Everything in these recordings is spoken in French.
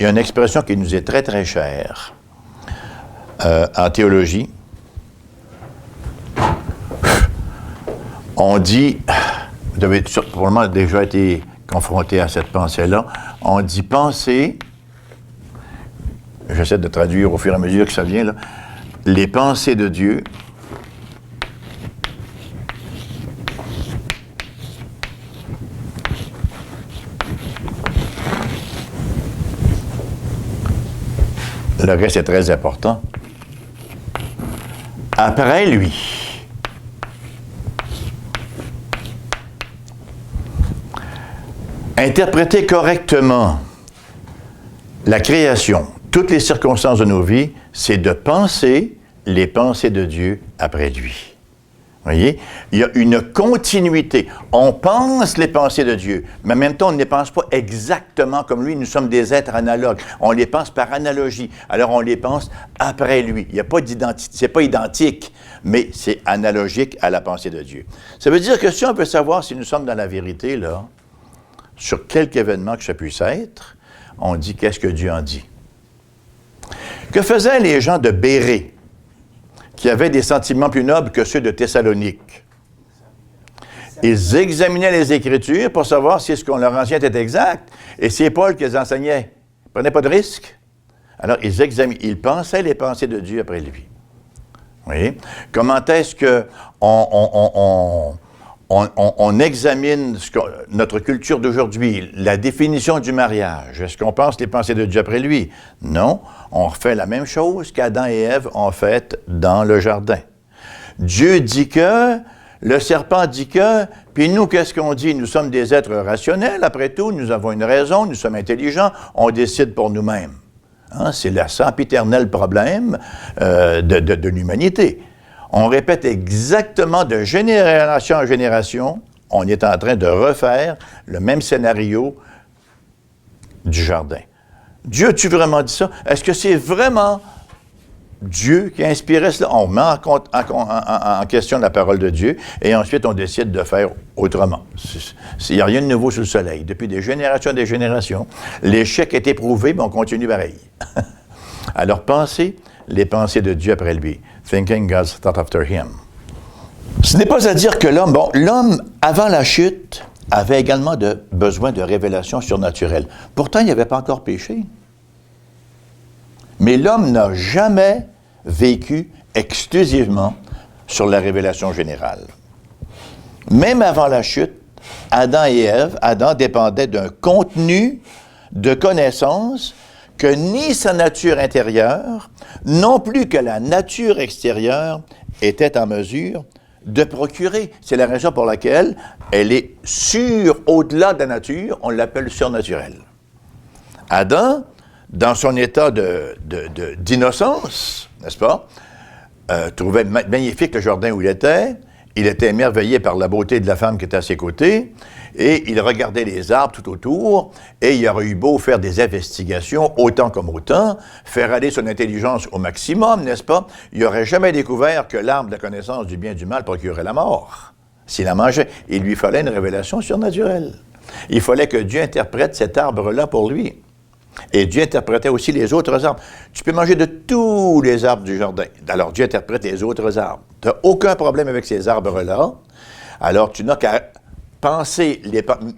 il y a une expression qui nous est très, très chère en théologie. On dit, vous avez probablement déjà été confronté à cette pensée-là, on dit penser, j'essaie de traduire au fur et à mesure que ça vient, là, les pensées de Dieu le reste est très important. Après lui, interpréter correctement la création, toutes les circonstances de nos vies, c'est de penser les pensées de Dieu après lui. Vous voyez? Il y a une continuité. On pense les pensées de Dieu, mais en même temps, on ne les pense pas exactement comme lui. Nous sommes des êtres analogues. On les pense par analogie. Alors, on les pense après lui. Il n'y a pas d'identité. C'est pas identique, mais c'est analogique à la pensée de Dieu. Ça veut dire que si on veut savoir si nous sommes dans la vérité, là, sur quelque événement que ça puisse être, on dit qu'est-ce que Dieu en dit. Que faisaient les gens de Bérée, qui avaient des sentiments plus nobles que ceux de Thessalonique? Ils examinaient les Écritures pour savoir si ce qu'on leur enseignait était exact, et c'est Paul qui les enseignait. Ils ne prenaient pas de risque. Alors, ils pensaient les pensées de Dieu après lui. Vous voyez? Comment est-ce qu'on examine notre culture d'aujourd'hui, la définition du mariage? Est-ce qu'on pense les pensées de Dieu après lui? Non. On refait la même chose qu'Adam et Ève ont fait dans le jardin. Dieu dit que, le serpent dit que, puis nous, qu'est-ce qu'on dit? Nous sommes des êtres rationnels, après tout, nous avons une raison, nous sommes intelligents, on décide pour nous-mêmes. Hein? C'est le sempiternel problème de l'humanité. On répète exactement de génération en génération, on est en train de refaire le même scénario du jardin. Dieu a-tu vraiment dit ça? Est-ce que c'est vraiment Dieu qui a inspiré cela? On met en question la parole de Dieu et ensuite on décide de faire autrement. Il n'y a rien de nouveau sous le soleil. Depuis des générations, l'échec est éprouvé, mais on continue pareil. Alors pensez les pensées de Dieu après lui. Thinking God's thought after him. Ce n'est pas à dire que l'homme, avant la chute, avait également besoin de révélations surnaturelles. Pourtant, il n'y avait pas encore péché. Mais l'homme n'a jamais vécu exclusivement sur la révélation générale. Même avant la chute, Adam et Ève, Adam dépendait d'un contenu de connaissances que ni sa nature intérieure, non plus que la nature extérieure était en mesure de procurer. C'est la raison pour laquelle elle est au-delà de la nature, on l'appelle surnaturelle. Adam, dans son état d'innocence, n'est-ce pas, trouvait magnifique le jardin où il était émerveillé par la beauté de la femme qui était à ses côtés, et il regardait les arbres tout autour, et il aurait eu beau faire des investigations, autant comme autant, faire aller son intelligence au maximum, n'est-ce pas? Il n'aurait jamais découvert que l'arbre de la connaissance du bien et du mal procurait la mort. S'il la mangeait, il lui fallait une révélation surnaturelle. Il fallait que Dieu interprète cet arbre-là pour lui. Et Dieu interprétait aussi les autres arbres. Tu peux manger de tous les arbres du jardin. Alors Dieu interprète les autres arbres. Tu n'as aucun problème avec ces arbres-là. Alors tu n'as qu'à penser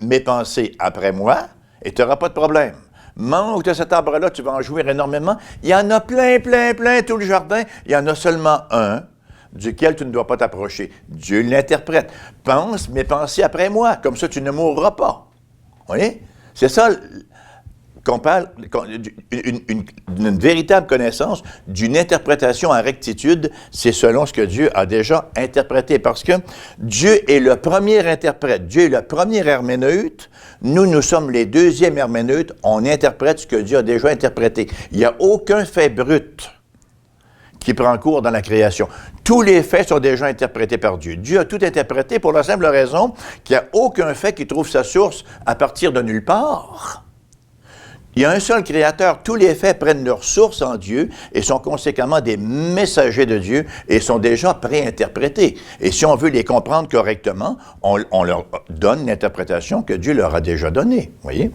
mes pensées après moi et tu n'auras pas de problème. Mange de cet arbre-là, tu vas en jouir énormément. Il y en a plein, tout le jardin. Il y en a seulement un duquel tu ne dois pas t'approcher. Dieu l'interprète. Pense mes pensées après moi. Comme ça, tu ne mourras pas. Vous voyez? C'est ça qu'on parle d'une véritable connaissance, d'une interprétation en rectitude, c'est selon ce que Dieu a déjà interprété. Parce que Dieu est le premier interprète, Dieu est le premier herméneute, nous sommes les deuxièmes herméneutes, on interprète ce que Dieu a déjà interprété. Il n'y a aucun fait brut qui prend cours dans la création. Tous les faits sont déjà interprétés par Dieu. Dieu a tout interprété pour la simple raison qu'il n'y a aucun fait qui trouve sa source à partir de nulle part. Il y a un seul créateur. Tous les faits prennent leur source en Dieu et sont conséquemment des messagers de Dieu et sont déjà préinterprétés. Et si on veut les comprendre correctement, on leur donne l'interprétation que Dieu leur a déjà donnée. Vous voyez?